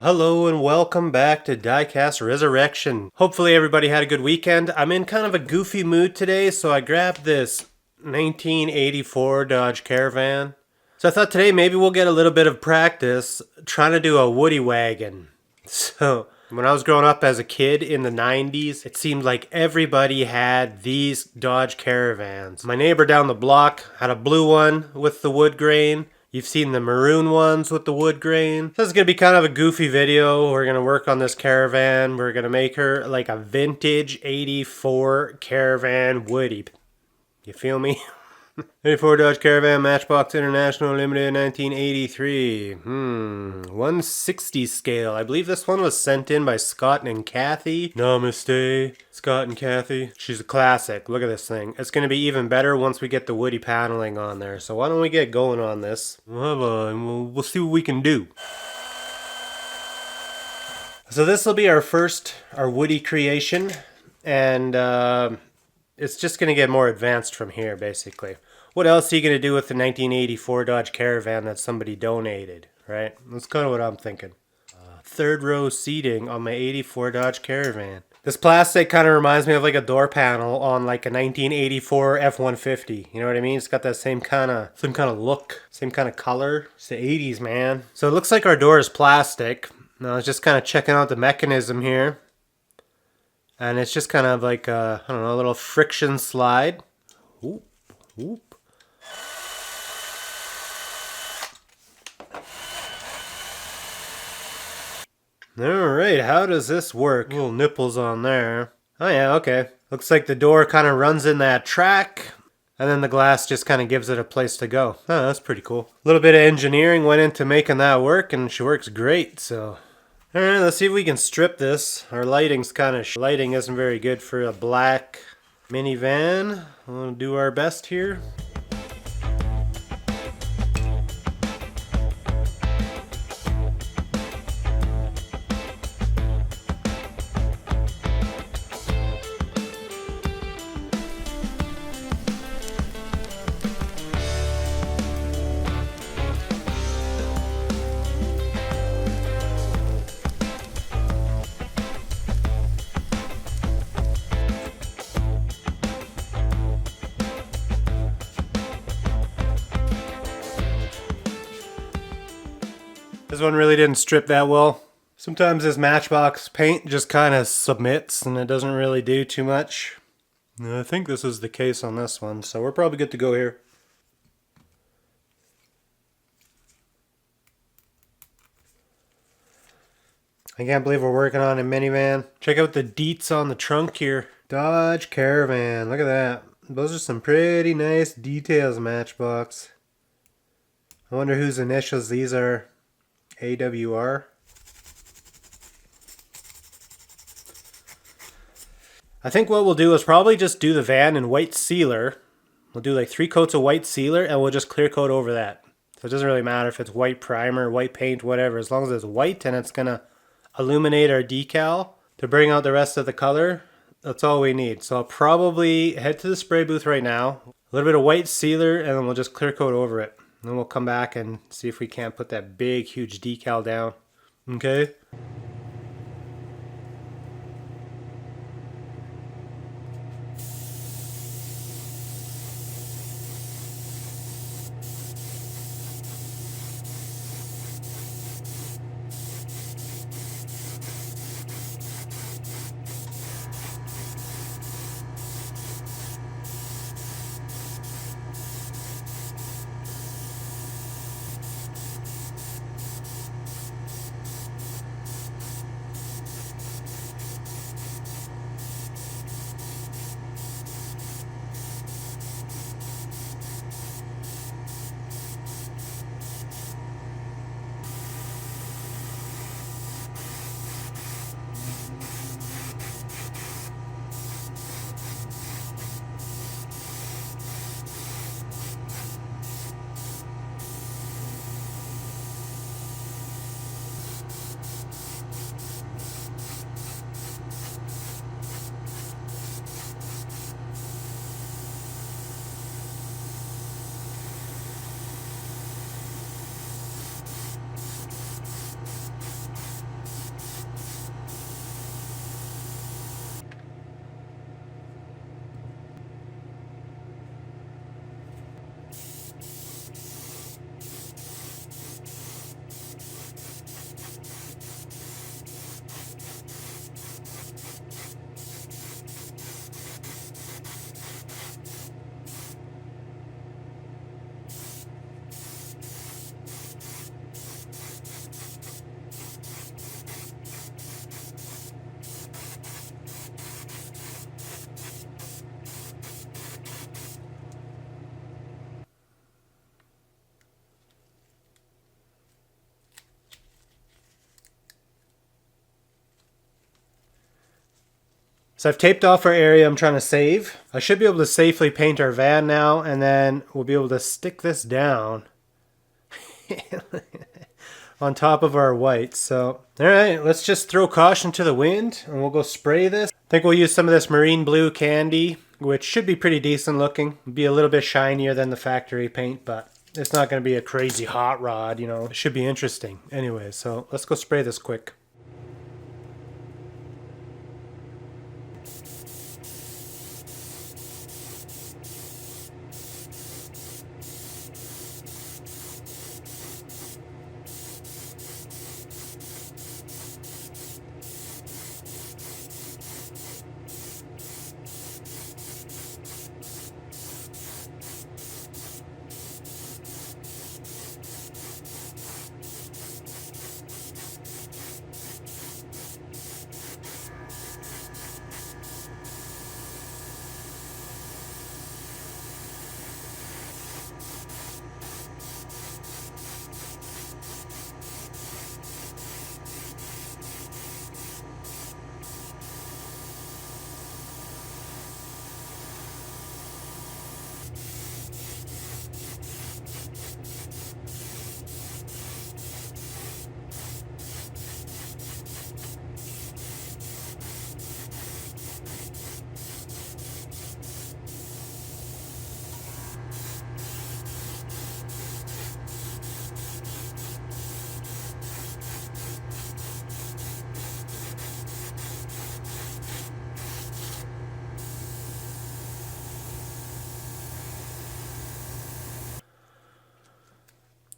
Hello and welcome back to Diecast Resurrection. Hopefully everybody had a good weekend. I'm in kind of a goofy mood today, so I grabbed this 1984 Dodge Caravan. So I thought today maybe we'll get a little bit of practice trying to do a Woodie wagon. So when I was growing up as a kid in the 90s, it seemed like everybody had these Dodge Caravans. My neighbor down the block had a blue one with the wood grain. You've seen the maroon ones with the wood grain. This is going to be kind of a goofy video. We're going to work on this Caravan. We're going to make her like a vintage 84 Caravan Woodie. You feel me? 84 Dodge Caravan, Matchbox International, Limited, 1983. 160 scale. I believe this one was sent in by Scott and Kathy. Namaste, Scott and Kathy. She's a classic. Look at this thing. It's going to be even better once we get the Woodie paneling on there. So why don't we get going on this? We'll see what we can do. So this will be our Woodie creation. And it's just going to get more advanced from here, basically. What else are you going to do with the 1984 Dodge Caravan that somebody donated, right? That's kind of what I'm thinking. Third row seating on my 84 Dodge Caravan. This plastic kind of reminds me of like a door panel on like a 1984 F-150. You know what I mean? It's got that same kind of look, same kind of color. It's the 80s, man. So it looks like our door is plastic. Now I was just kind of checking out the mechanism here. And it's just kind of like a, I don't know, a little friction slide. Whoop, whoop. Alright, how does this work? Little nipples on there. Oh yeah, okay. Looks like the door kind of runs in that track. And then the glass just kind of gives it a place to go. Oh, that's pretty cool. A little bit of engineering went into making that work, and she works great, so... Alright, let's see if we can strip this. Our lighting isn't very good for a black minivan. We'll do our best here. This one really didn't strip that well. Sometimes this Matchbox paint just kind of submits and it doesn't really do too much. I think this is the case on this one, so we're probably good to go here. I can't believe we're working on a minivan. Check out the deets on the trunk here. Dodge Caravan, look at that. Those are some pretty nice details, Matchbox. I wonder whose initials these are. AWR. I think what we'll do is probably just do the van in white sealer. We'll do like 3 coats of white sealer and we'll just clear coat over that. So it doesn't really matter if it's white primer, white paint, whatever. As long as it's white and it's going to illuminate our decal to bring out the rest of the color, that's all we need. So I'll probably head to the spray booth right now. A little bit of white sealer and then we'll just clear coat over it. Then we'll come back and see if we can't put that big, huge decal down. Okay? So I've taped off our area I'm trying to save. I should be able to safely paint our van now, and then we'll be able to stick this down on top of our white. So, all right, let's just throw caution to the wind, and we'll go spray this. I think we'll use some of this marine blue candy, which should be pretty decent looking. Be a little bit shinier than the factory paint, but it's not going to be a crazy hot rod, you know. It should be interesting. Anyway, so let's go spray this quick.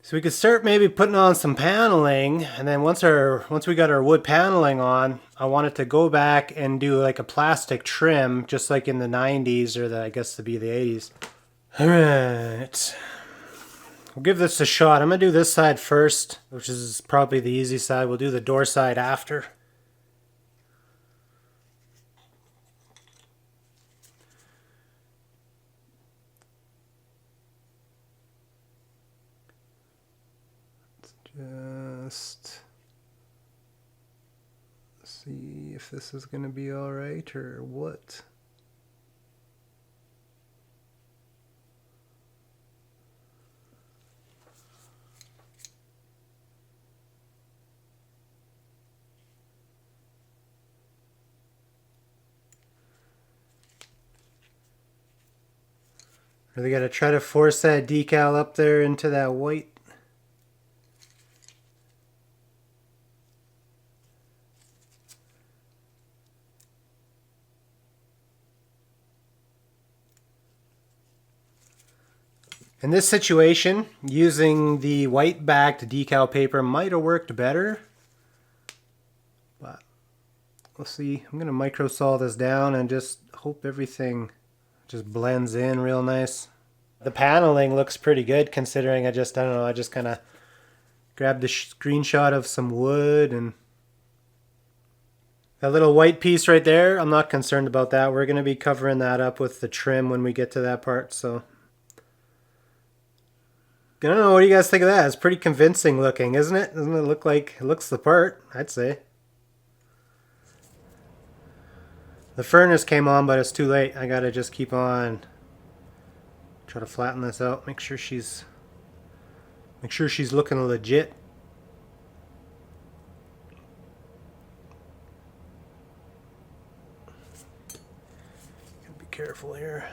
So we could start maybe putting on some paneling, and then once we got our wood paneling on, I wanted to go back and do like a plastic trim, just like in the 90s, or I guess to be the 80s. All right, we'll give this a shot. I'm gonna do this side first, which is probably the easy side. We'll do the door side after. Just see if this is going to be all right or what. Really got to try to force that decal up there into that white. In this situation, using the white backed decal paper might have worked better, but we'll see. I'm going to microsaw this down and just hope everything just blends in real nice. The paneling looks pretty good considering I just kind of grabbed a screenshot of some wood, and that little white piece right there, I'm not concerned about that. We're going to be covering that up with the trim when we get to that part, so I don't know, what do you guys think of that? It's pretty convincing looking, isn't it? Doesn't it look like it looks the part, I'd say. The furnace came on, but it's too late. I gotta just keep on try to flatten this out, make sure she's looking legit. Gotta be careful here.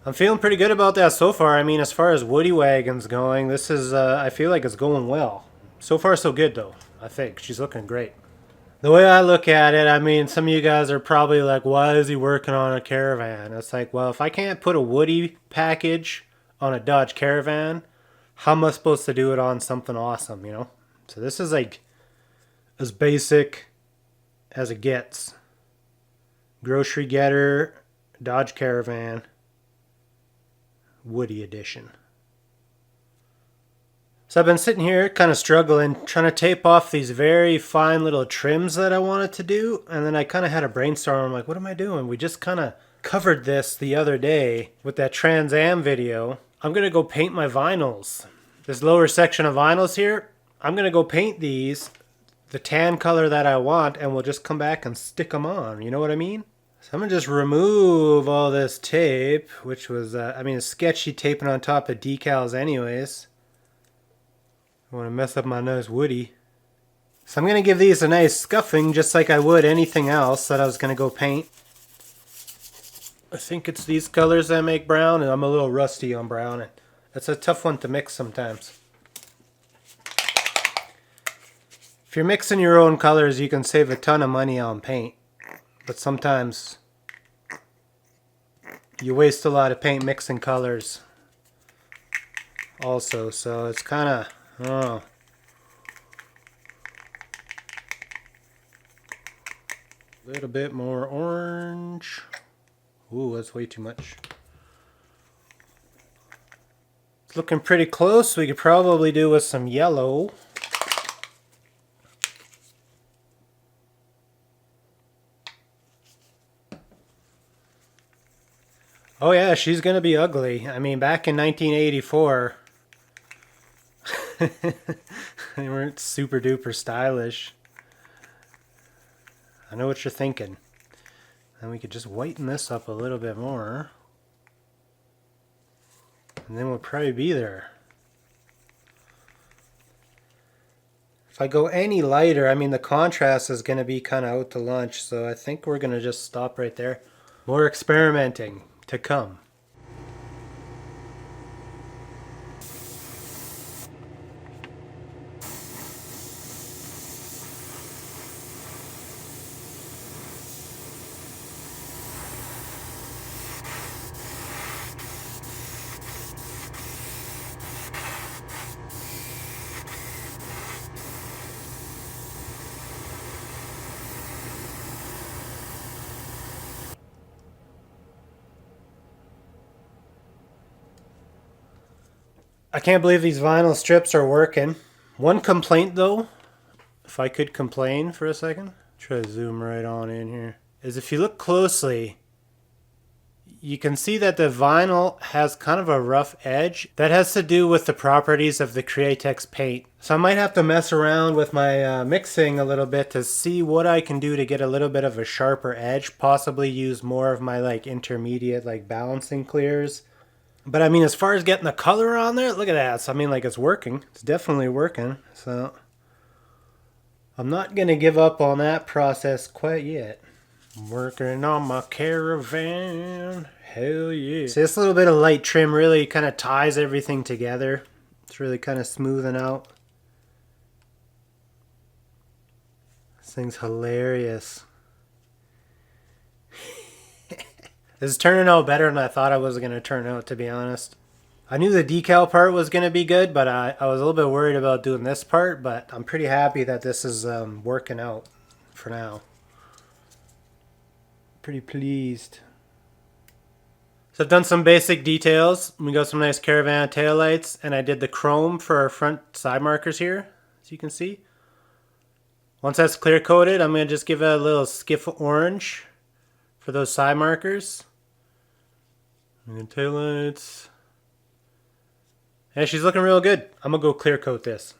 I'm feeling pretty good about that so far. I mean, as far as Woodie Wagon's going, this is, I feel like it's going well. So far, so good, though. I think she's looking great. The way I look at it, I mean, some of you guys are probably like, why is he working on a Caravan? It's like, well, if I can't put a Woodie package on a Dodge Caravan, how am I supposed to do it on something awesome, you know? So this is like as basic as it gets. Grocery getter, Dodge Caravan, Woodie edition. So I've been sitting here kind of struggling, trying to tape off these very fine little trims that I wanted to do. And then I kind of had a brainstorm, like, what am I doing? We just kind of covered this the other day with that Trans Am video. I'm going to go paint my vinyls. This lower section of vinyls here, I'm going to go paint these the tan color that I want, and we'll just come back and stick them on. You know what I mean? So I'm going to just remove all this tape, which was, sketchy taping on top of decals anyways. I want to mess up my nice Woodie. So I'm going to give these a nice scuffing just like I would anything else that I was going to go paint. I think it's these colors that make brown, and I'm a little rusty on brown. It's a tough one to mix sometimes. If you're mixing your own colors, you can save a ton of money on paint. But sometimes you waste a lot of paint mixing colors also. So it's kind of, I don't know. A little bit more orange. Ooh, that's way too much. It's looking pretty close. We could probably do with some yellow. Oh yeah, she's gonna be ugly. I mean, back in 1984, they weren't super duper stylish. I know what you're thinking. And we could just whiten this up a little bit more. And then we'll probably be there. If I go any lighter, I mean the contrast is going to be kind of out to lunch. So I think we're going to just stop right there. More experimenting to come. I can't believe these vinyl strips are working. One complaint though, if I could complain for a second, try to zoom right on in here, is if you look closely, you can see that the vinyl has kind of a rough edge. That has to do with the properties of the Createx paint. So I might have to mess around with my mixing a little bit to see what I can do to get a little bit of a sharper edge. Possibly use more of my like intermediate like balancing clears. But I mean, as far as getting the color on there, look at that. So I mean, like, it's working. It's definitely working. So I'm not going to give up on that process quite yet. I'm working on my Caravan. Hell yeah. See, this little bit of light trim really kind of ties everything together. It's really kind of smoothing out. This thing's hilarious. This is turning out better than I thought it was going to turn out, to be honest. I knew the decal part was going to be good, but I was a little bit worried about doing this part, but I'm pretty happy that this is working out for now. Pretty pleased. So I've done some basic details. We got some nice Caravan taillights, and I did the chrome for our front side markers here, as you can see. Once that's clear coated, I'm going to just give it a little skiff of orange for those side markers. And the taillights. Yeah, she's looking real good. I'm gonna go clear coat this.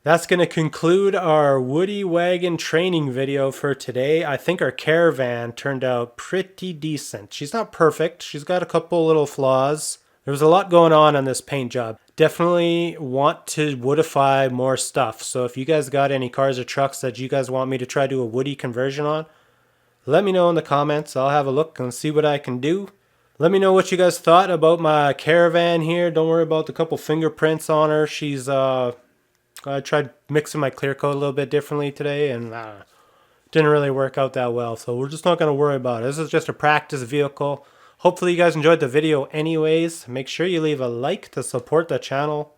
That's going to conclude our Woodie Wagon training video for today. I think our Caravan turned out pretty decent. She's not perfect. She's got a couple little flaws. There was a lot going on this paint job. Definitely want to woodify more stuff. So if you guys got any cars or trucks that you guys want me to try to do a Woodie conversion on, let me know in the comments. I'll have a look and see what I can do. Let me know what you guys thought about my Caravan here. Don't worry about the couple fingerprints on her. She's I tried mixing my clear coat a little bit differently today, and didn't really work out that well. So we're just not going to worry about it. This is just a practice vehicle. Hopefully you guys enjoyed the video anyways. Make sure you leave a like to support the channel.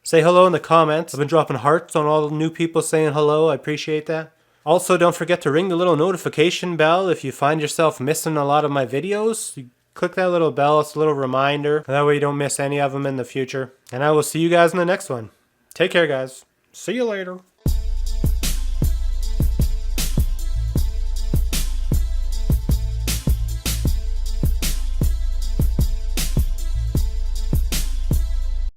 Say hello in the comments. I've been dropping hearts on all the new people saying hello. I appreciate that. Also, don't forget to ring the little notification bell if you find yourself missing a lot of my videos. You click that little bell. It's a little reminder. That way you don't miss any of them in the future. And I will see you guys in the next one. Take care, guys. See you later.